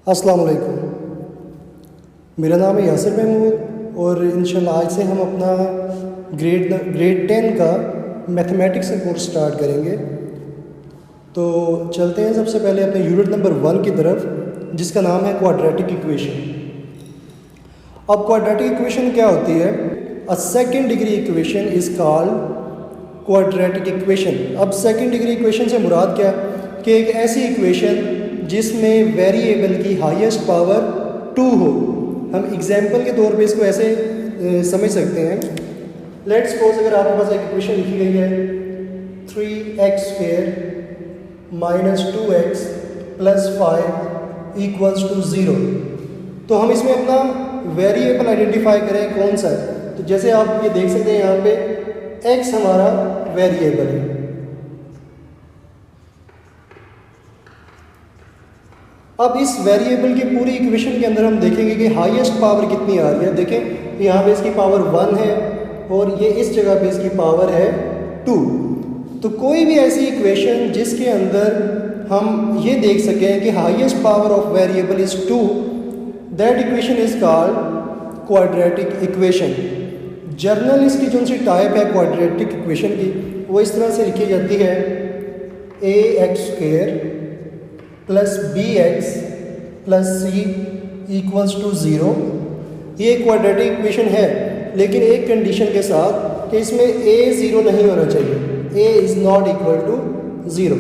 अस्सलाम वालेकुम। मेरा नाम है यासिर महमूद और इंशाल्लाह आज से हम अपना ग्रेड 10 का मैथमेटिक्स का कोर्स स्टार्ट करेंगे। तो चलते हैं सबसे पहले अपने यूनिट नंबर 1 की तरफ, जिसका नाम है क्वाड्रेटिक इक्वेशन। अब क्वाड्रेटिक इक्वेशन क्या होती है? A second degree equation is called quadratic equation. अब सेकंड डिग्री इक्वेशन से मुराद क्या कि एक ऐसी इक्वेशन जिसमें वेरिएबल की हाईएस्ट पावर 2 हो। हम एग्जाम्पल के तौर पे इसको ऐसे समझ सकते हैं। लेट्स सपोज अगर आपके पास एक इक्वेशन लिखी गई है 3x² - 2x + 5 = 0, तो हम इसमें अपना वेरिएबल आइडेंटिफाई करें कौन सा है। तो जैसे आप ये देख सकते हैं यहाँ पे x हमारा वेरिएबल है। अब इस वेरिएबल की पूरी इक्वेशन के अंदर हम देखेंगे कि हाईएस्ट पावर कितनी आ रही है। देखें यहाँ पे इसकी पावर 1 है और ये इस जगह पे इसकी पावर है 2। तो कोई भी ऐसी इक्वेशन जिसके अंदर हम ये देख सकें कि highest power of variable is 2, that equation is called quadratic equation. Journal इसकी जो सी टाइप है क्वाड्रेटिक इक्वेशन की, वो इस तरह से लिखी जाती है ax² + bx + c = 0। ये क्वाड्रेटिक इक्वेशन है, लेकिन एक कंडीशन के साथ कि इसमें a 0 नहीं होना चाहिए। a is not equal to 0।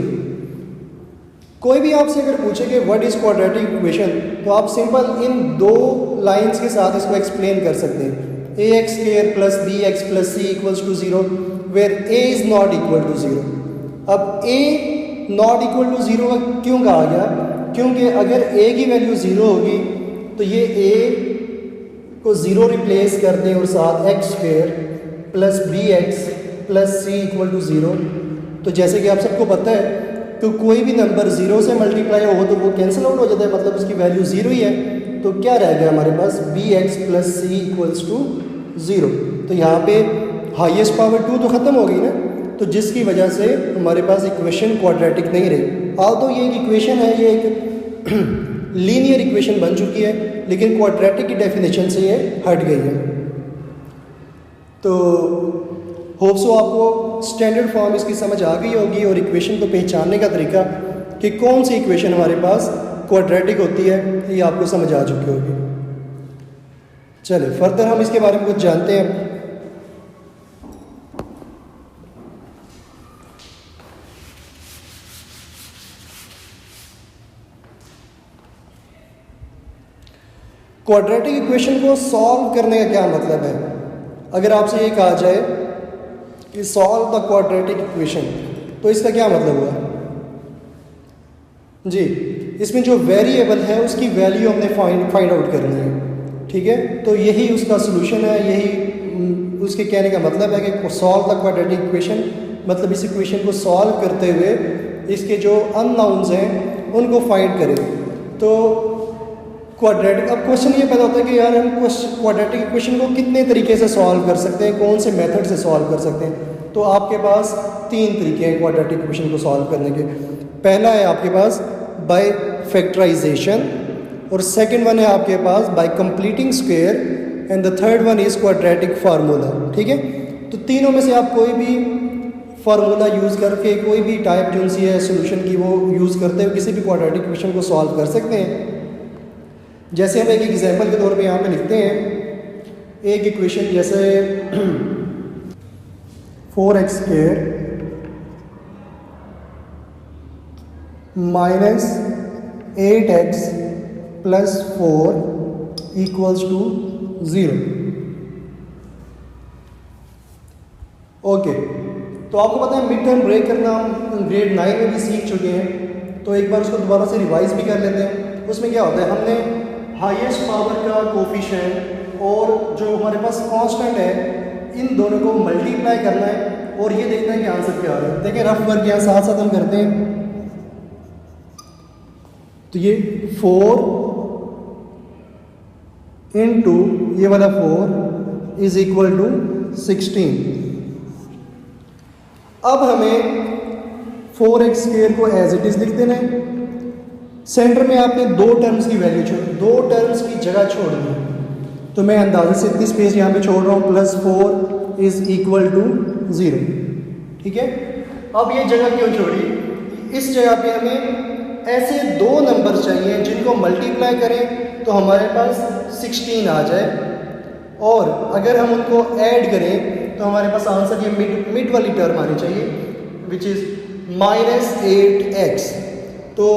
कोई भी आपसे अगर पूछे कि व्हाट इज़ क्वाड्रेटिक इक्वेशन, तो आप सिंपल इन 2 लाइंस के साथ इसको एक्सप्लेन कर सकते हैं। ax² + bx + c = 0 where a is not equal to 0। अब a नॉट इक्वल टू 0 क्यों कहा गया? क्योंकि अगर a की वैल्यू 0 होगी तो ये a को 0 रिप्लेस कर दें और साथ x² + bx + c = 0। तो जैसे कि आप सबको पता है कि कोई भी नंबर 0 से मल्टीप्लाई हो तो वो कैंसिल आउट हो जाता है, मतलब उसकी वैल्यू 0 ही है। तो क्या रह गया हमारे पास? bx + c = 0। तो यहाँ पे हाईएस्ट पावर 2 तो ख़त्म हो गई ना, तो जिसकी वजह से हमारे पास इक्वेशन क्वाड्रेटिक नहीं रही। तो ये एक इक्वेशन है, ये एक लीनियर इक्वेशन बन चुकी है, लेकिन क्वाड्रेटिक की डेफिनेशन से ये हट गई है। तो होप सो आपको स्टैंडर्ड फॉर्म इसकी समझ आ गई होगी और इक्वेशन को पहचानने का तरीका कि कौन सी इक्वेशन हमारे पास क्वाड्रेटिक होती है, ये आपको समझ आ चुकी होगी। चलिए फर्दर हम इसके बारे में कुछ जानते हैं। क्वाड्रेटिक इक्वेशन को सॉल्व करने का क्या मतलब है? अगर आपसे ये कहा जाए कि सॉल्व द क्वाड्रेटिक इक्वेशन, तो इसका क्या मतलब हुआ? जी, इसमें जो वेरिएबल है उसकी वैल्यू हमने फाइंड आउट करनी है, ठीक है। तो यही उसका सलूशन है, यही उसके कहने का मतलब है कि सॉल्व द क्वाड्रेटिक इक्वेशन, मतलब इस इक्वेशन को सॉल्व करते हुए इसके जो अननोन्स हैं उनको फाइंड करें। तो क्वाड्रेटिक, अब क्वेश्चन ये पैदा होता है कि यार हम क्वाड्रेटिक इक्वेशन को कितने तरीके से सॉल्व कर सकते हैं, कौन से मेथड से सॉल्व कर सकते हैं। तो आपके पास 3 तरीके हैं क्वाड्रेटिक इक्वेशन को सॉल्व करने के। पहला है आपके पास बाय फैक्टराइजेशन, और सेकंड वन है आपके पास by completing square, and the third one is quadratic formula, ठीक है। तो तीनों में से आप कोई भी फार्मूला यूज़ करके, कोई भी टाइप जो सी है सोल्यूशन की, वो यूज़ करते हुए किसी भी क्वाड्रेटिक इक्वेशन को सॉल्व कर सकते हैं। जैसे हम एक एग्जाम्पल के तौर पे यहाँ पे लिखते हैं एक इक्वेशन, जैसे 4x² - 8x + 4 = 0। ओके, तो आपको पता है मिड टर्म ब्रेक करना हम ग्रेड 9 में भी सीख चुके हैं, तो एक बार उसको दोबारा से रिवाइज भी कर लेते हैं। उसमें क्या होता है, हमने हाईएस्ट पावर का कोफिशिएंट और जो हमारे पास कांस्टेंट है, इन दोनों को मल्टीप्लाई करना है और ये देखना है कि आंसर क्या आ रहा है। देखिए रफ वर्क यहाँ साथ साथ हम करते हैं। तो ये 4 × ये वाला 4 = 16। अब हमें 4x² को एज इट इज़ लिख देना है, सेंटर में आपने दो टर्म्स की वैल्यू छोड़, दो टर्म्स की जगह छोड़नी है, तो मैं अंदाजे से इतनी स्पेस यहाँ पे छोड़ रहा हूँ, +4 इज इक्वल टू 0। ठीक है, अब ये जगह क्यों छोड़ी? इस जगह पे हमें ऐसे दो नंबर चाहिए जिनको मल्टीप्लाई करें तो हमारे पास 16 आ जाए, और अगर हम उनको ऐड करें तो हमारे पास आंसर ये मिड वाली टर्म आनी चाहिए, विच इज़ -8x। तो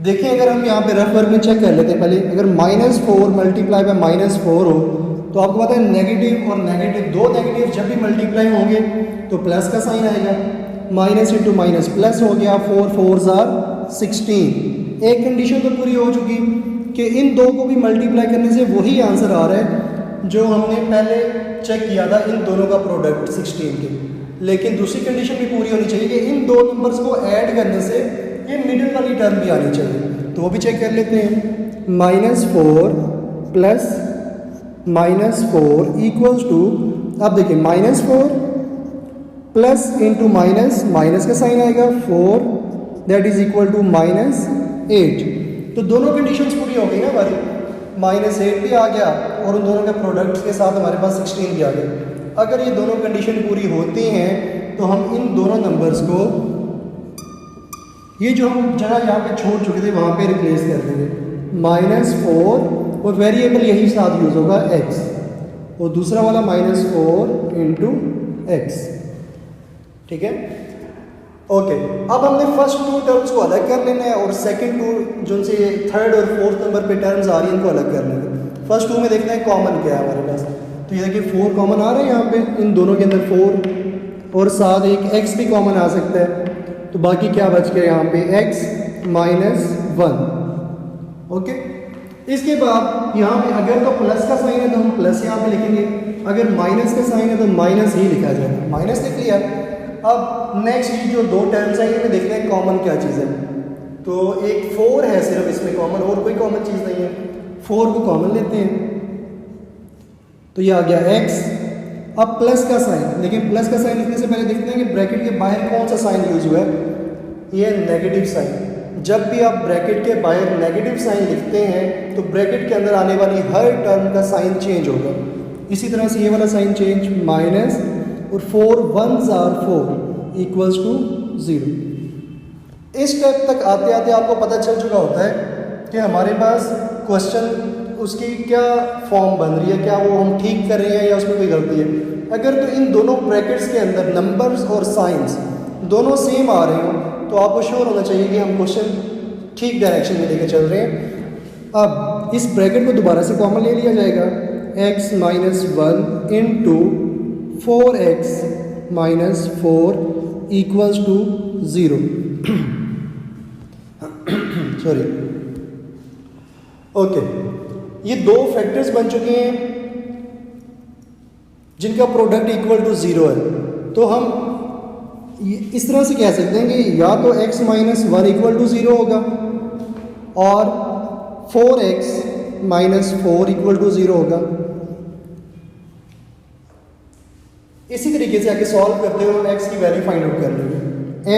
देखिए, अगर हम यहाँ पे रफ वर्क में चेक कर लेते हैं पहले, अगर -4 मल्टीप्लाई बाय -4 हो तो आपको पता है नेगेटिव और नेगेटिव, दो नेगेटिव जब भी मल्टीप्लाई होंगे तो प्लस का साइन आएगा, माइनस इंटू माइनस प्लस हो गया, 4 4s are 16। एक कंडीशन तो पूरी हो चुकी कि इन दो को भी मल्टीप्लाई करने से वही आंसर आ रहा है जो हमने पहले चेक किया था इन दोनों का प्रोडक्ट 16 के। लेकिन दूसरी कंडीशन भी पूरी होनी चाहिए कि इन दो नंबर्स को ऐड करने से ये मिडिल वाली टर्म भी आनी चाहिए, तो वो भी चेक कर लेते हैं। -4 प्लस -4 इक्वल्स टू, अब देखिए -4 प्लस इंटू माइनस, माइनस का साइन आएगा 4, दैट इज इक्वल टू -8। तो दोनों कंडीशंस पूरी हो गई ना हमारी, -8 भी आ गया और उन दोनों के प्रोडक्ट्स के साथ हमारे पास 16 भी आ गया। अगर ये दोनों कंडीशन पूरी होती हैं तो हम इन दोनों नंबर्स को, ये जो हम जगह यहाँ पे छोड़ चुके थे वहाँ पे रिप्लेस कर देंगे। -4 और वेरिएबल यही साथ यूज़ होगा x, और दूसरा वाला -4 इंटू x। ठीक है, ओके। अब हमने फर्स्ट टू टर्म्स को अलग कर लेना है और सेकंड टू जो से थर्ड और फोर्थ नंबर पे टर्म्स आ रही हैं इनको अलग कर लेना है। फर्स्ट टू में देखना है कॉमन क्या है हमारे पास, तो ये देखिए 4 कॉमन आ रहा है यहाँ पे, इन दोनों के अंदर 4 और साथ एक x भी कॉमन आ सकता है, तो बाकी क्या बच गया यहाँ पे x -1। ओके, इसके बाद यहाँ पे अगर तो प्लस का साइन है तो हम प्लस यहाँ पे लिखेंगे, अगर माइनस का साइन है तो माइनस ही लिखा जाएगा, माइनस लिख लिया। अब नेक्स्ट जो दो टर्म्स हैं इनमें देखते हैं कॉमन क्या चीज़ है, तो एक 4 है सिर्फ इसमें कॉमन, और कोई कॉमन चीज़ नहीं है, 4 को कॉमन लेते हैं, तो ये आ गया x। अब प्लस का साइन, लेकिन प्लस का साइन लिखने से पहले देखते हैं कि ब्रैकेट के बाहर कौन सा साइन यूज हुआ है, ये नेगेटिव साइन। जब भी आप ब्रैकेट के बाहर नेगेटिव साइन लिखते हैं तो ब्रैकेट के अंदर आने वाली हर टर्म का साइन चेंज होगा। इसी तरह से ये वाला साइन चेंज, माइनस और 4 1s are 4 इक्वल्स टू 0। इस स्टेप तक आते आते आपको पता चल चुका होता है कि हमारे पास क्वेश्चन उसकी क्या फॉर्म बन रही है, क्या वो हम ठीक कर रहे हैं या उसमें कोई गलती है। अगर तो इन दोनों ब्रैकेट्स के अंदर नंबर्स और साइंस दोनों सेम आ रहे हो तो आपको श्योर होना चाहिए कि हम क्वेश्चन ठीक डायरेक्शन में लेके चल रहे हैं। अब इस ब्रैकेट को दोबारा से कॉमन ले लिया जाएगा, x -1 इंटू 4x -4 equals to 0। Sorry, okay, ये दो फैक्टर्स बन चुके हैं जिनका प्रोडक्ट इक्वल टू 0 है। तो हम इस तरह से कह सकते हैं कि या तो x -1 इक्वल टू 0 होगा और 4x -4 इक्वल टू 0 होगा। इसी तरीके से आगे सॉल्व करते हुए हम x की वैल्यू फाइंड आउट कर लेंगे।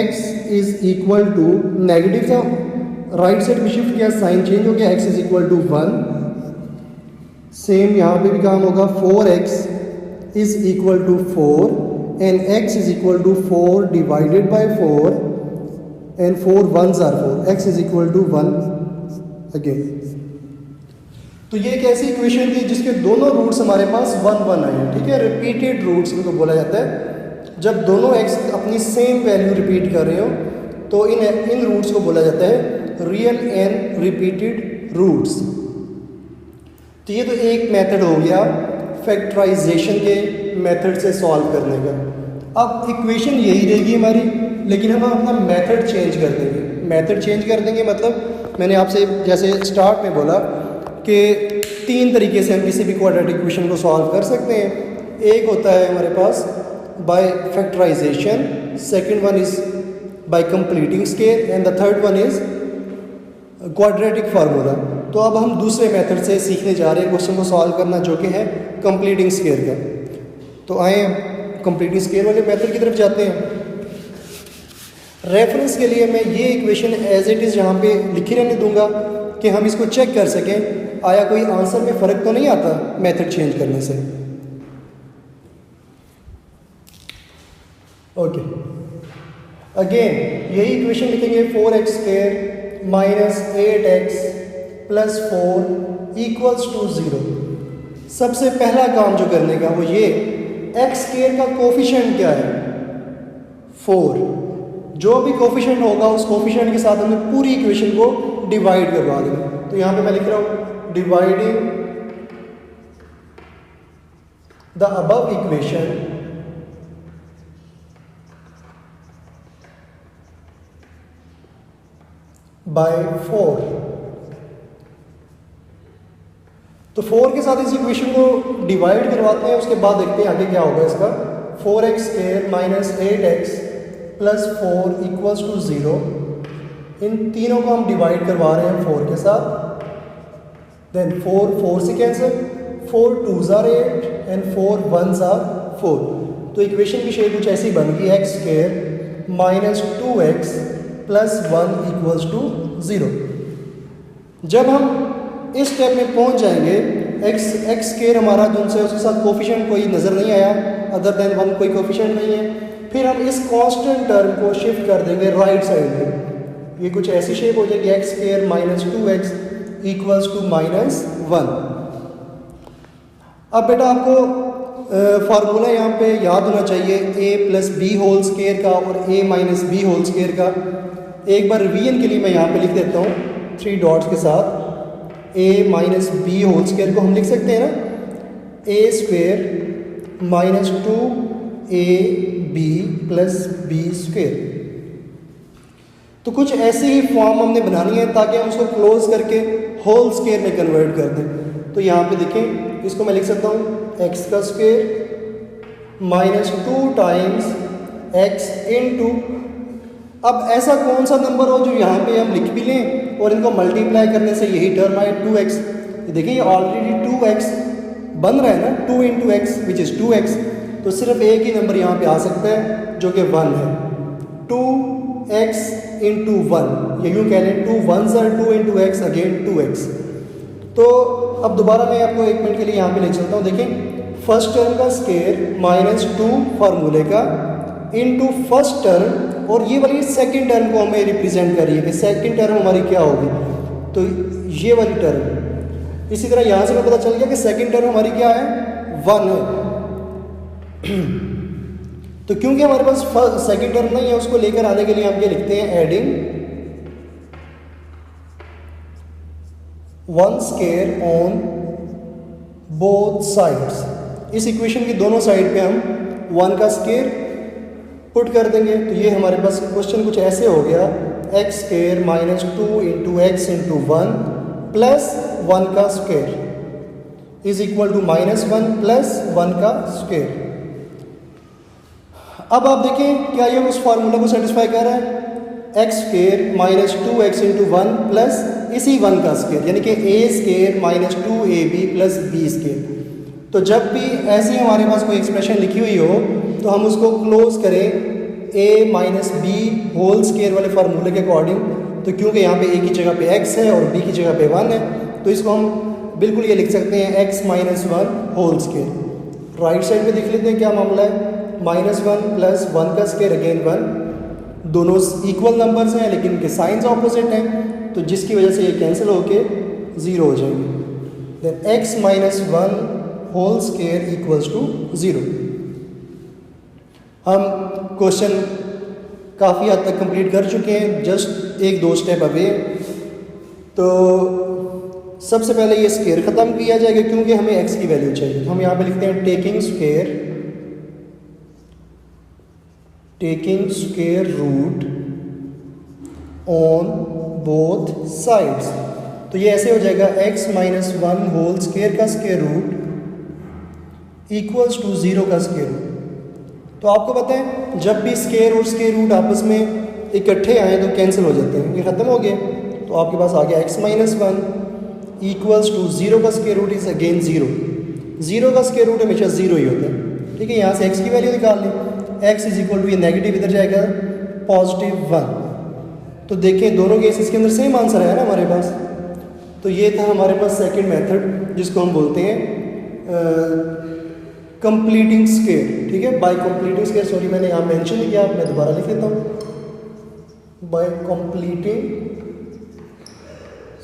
x is equal to, negative था, राइट साइड में शिफ्ट किया, साइन चेंज हो गया, x is equal to 1। Same यहाँ पे भी काम होगा, 4x is equal to 4 and x is equal to 4 divided by 4 and 4 1s are 4, x is equal to 1 again. तो ये एक ऐसी इक्वेशन थी जिसके दोनों रूट्स हमारे पास 1 1 आए हैं। ठीक है, रिपीटेड रूट्स इनको बोला जाता है। जब दोनों x अपनी सेम वैल्यू रिपीट कर रहे हो तो इन रूट्स को बोला जाता है रियल एंड रिपीटेड रूट्स। तो ये तो एक मेथड हो गया फैक्टराइजेशन के मेथड से सॉल्व करने का। अब इक्वेशन यही रहेगी हमारी, लेकिन हम अपना मेथड चेंज कर देंगे। मेथड चेंज कर देंगे मतलब मैंने आपसे जैसे स्टार्ट में बोला कि 3 तरीके से हम किसी भी क्वाड्रेटिक इक्वेशन को सॉल्व कर सकते हैं। एक होता है हमारे पास by factorization, second one is by completing square and the third one is quadratic formula. तो अब हम दूसरे मेथड से सीखने जा रहे हैं क्वेश्चन को सॉल्व करना, जो कि है कंप्लीटिंग स्केयर का। तो आए कंप्लीटिंग स्केयर वाले मेथड की तरफ जाते हैं। रेफरेंस के लिए मैं ये इक्वेशन एज इट इज़ यहाँ पे लिखी रहने दूंगा कि हम इसको चेक कर सकें आया कोई आंसर में फ़र्क तो नहीं आता मेथड चेंज करने से। ओके, अगेन यही इक्वेशन लिखेंगे 4x² minus 8x plus 4 equals to 0। सबसे पहला काम जो करने का वो ये, x² का कोफिशिएंट क्या है 4, जो भी कोफिशिएंट होगा उस कोफिशिएंट के साथ हमें पूरी इक्वेशन को डिवाइड करवा देंगे। तो यहाँ पे मैं लिख रहा हूँ dividing the above equation by 4। तो 4 के साथ इस इक्वेशन को डिवाइड करवाते हैं, उसके बाद देखते हैं आगे क्या होगा इसका। 4x² minus 8x plus 4 equals to 0। इन तीनों को हम डिवाइड करवा रहे हैं 4 के साथ। देन 4 से cancel, 4 2s are 8 and 4 1s are 4। तो इक्वेशन की शेप कुछ ऐसी बन गई, x² minus 2x plus 1 equals to 0। जब हम इस स्टेप में पहुंच जाएंगे, x² हमारा जो है उसके साथ कोफिशिएंट कोई नज़र नहीं आया अदर देन 1, कोई कोफिशिएंट नहीं है। फिर हम इस कांस्टेंट टर्म को शिफ्ट कर देंगे राइट साइड में। ये कुछ ऐसी शेप हो जाएगी, x² minus 2x equals to minus 1। अब बेटा आपको फार्मूला यहाँ पे याद होना चाहिए a plus B whole square का और a minus B whole square का। एक बार रिवीजन के लिए मैं यहाँ पे लिख देता हूँ 3 डॉट्स के साथ। a minus B whole square को हम लिख सकते हैं ना a² minus 2ab plus B square. तो कुछ ऐसी ही फॉर्म हमने बनानी है ताकि हम उसको क्लोज करके होल स्क्वायर में कन्वर्ट कर दें। तो यहाँ पे देखें, इसको मैं लिख सकता हूँ x का square minus 2 times x into. अब ऐसा कौन सा नंबर हो जो यहाँ पे हम लिख भी लें और इनको मल्टीप्लाई करने से यही टर्म आए 2x। देखिए ये ऑलरेडी 2x बन रहा है ना, 2 into x which is 2x। तो सिर्फ एक ही नंबर यहाँ पे आ सकता है जो कि 1 है, 2x इंटू 1। ये यूँ कह लें 2 1s are 2 into x again 2x। तो अब दोबारा मैं आपको 1 मिनट के लिए यहाँ पे ले चलता हूँ। देखें, फर्स्ट टर्म का स्क्वायर माइनस 2 फार्मूले का इनटू फर्स्ट टर्म, और ये वाली सेकंड टर्म को हमें रिप्रेजेंट करिए कि सेकंड टर्म हमारी क्या होगी, तो ये वाली टर्म। इसी तरह यहाँ से हमें पता चल गया कि सेकंड टर्म हमारी क्या है 1 है। तो क्योंकि हमारे पास सेकंड टर्म नहीं है, उसको लेकर आने के लिए हम ये लिखते हैं adding 1 square on both sides. इस इक्वेशन की दोनों साइड पे हम 1 का स्क्वायर पुट कर देंगे। तो ये हमारे पास क्वेश्चन कुछ ऐसे हो गया, x² minus 2 into X into 1 plus 1 का square is equal to minus 1 plus 1 का स्क्वायर। अब आप देखें क्या ये उस फार्मूला को सेटिस्फाई कर रहा है, x² minus 2x into 1 plus इसी 1 का स्क्वायर, यानी कि a² minus 2ab plus b square. तो जब भी ऐसी हमारे पास कोई एक्सप्रेशन लिखी हुई हो तो हम उसको क्लोज करें a minus B whole square वाले फार्मूले के अकॉर्डिंग। तो क्योंकि यहाँ पे a की जगह पे x है और b की जगह पे 1 है, तो इसको हम बिल्कुल ये लिख सकते हैं x minus 1 whole square. Right side पे देख लेते हैं क्या मामला है, माइनस 1 प्लस 1 का स्क्वायर अगेन 1। दोनों इक्वल नंबर्स हैं लेकिन इनके साइंस ऑपोजिट हैं, तो जिसकी वजह से ये कैंसिल होके 0 हो जाएंगे। Then x minus 1 whole square equals to 0। हम क्वेश्चन काफ़ी हद तक कंप्लीट कर चुके हैं, जस्ट 1-2 स्टेप अवे। तो सबसे पहले ये स्क्वायर ख़त्म किया जाएगा क्योंकि हमें x की वैल्यू चाहिए। तो हम यहाँ पे लिखते हैं taking square root on both sides. तो ये ऐसे हो जाएगा x माइनस 1 होल स्क्वायर का स्क्वायर रूट इक्वल्स टू 0 का स्क्वायर रूट। तो आपको पता है जब भी स्क्वायर और स्क्वायर रूट आपस में इकट्ठे आए तो कैंसिल हो जाते हैं, ये ख़त्म हो गए। तो आपके पास आ गया x माइनस 1 इक्वल्स टू 0 का स्क्वायर रूट इज़ अगेन 0। 0 का स्क्वायर रूट हमेशा 0 ही होता है, ठीक है। यहाँ से x की वैल्यू निकाल लें, x इज इक्वल टू, ये नेगेटिव इधर जाएगा +1। तो देखें दोनों केसेस के अंदर सेम आंसर है ना हमारे पास। तो ये था हमारे पास सेकंड मेथड जिसको हम बोलते हैं कंप्लीटिंग स्क्वायर। ठीक है, बाय कंप्लीटिंग स्क्वायर, सॉरी मैंने यहाँ मेंशन नहीं किया, मैं दोबारा लिख लेता हूँ, bye completing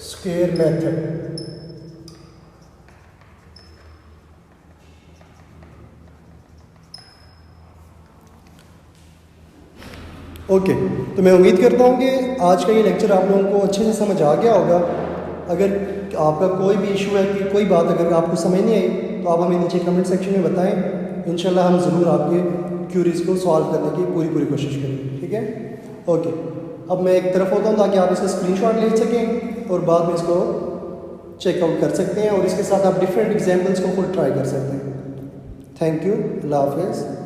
square method. Okay, तो मैं उम्मीद करता हूँ कि आज का ये लेक्चर आप लोगों को अच्छे से समझ आ गया होगा। अगर आपका कोई भी इशू है कि कोई बात अगर आपको समझ नहीं आई तो आप हमें नीचे कमेंट सेक्शन में बताएं। इंशाल्लाह हम ज़रूर आपके क्यूरीज को सॉल्व करने की पूरी कोशिश करेंगे। ठीक है, ओके। अब मैं एक तरफ होता हूँ ताकि आप इसका स्क्रीनशॉट ले सकें और बाद में इसको चेकआउट कर सकते हैं और इसके साथ आप डिफरेंट एग्जाम्पल्स को खुद ट्राई कर सकते हैं। थैंक यू, अल्लाह हाफ़िज़।